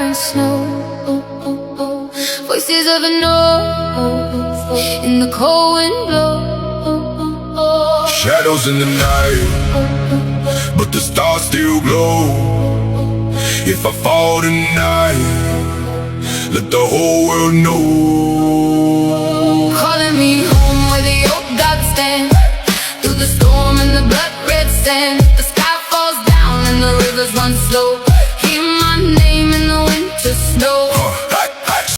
and snow. Voices of the north in the cold wind blow. Shadows in the night, but the stars still glow. If I fall tonight, let the whole world know.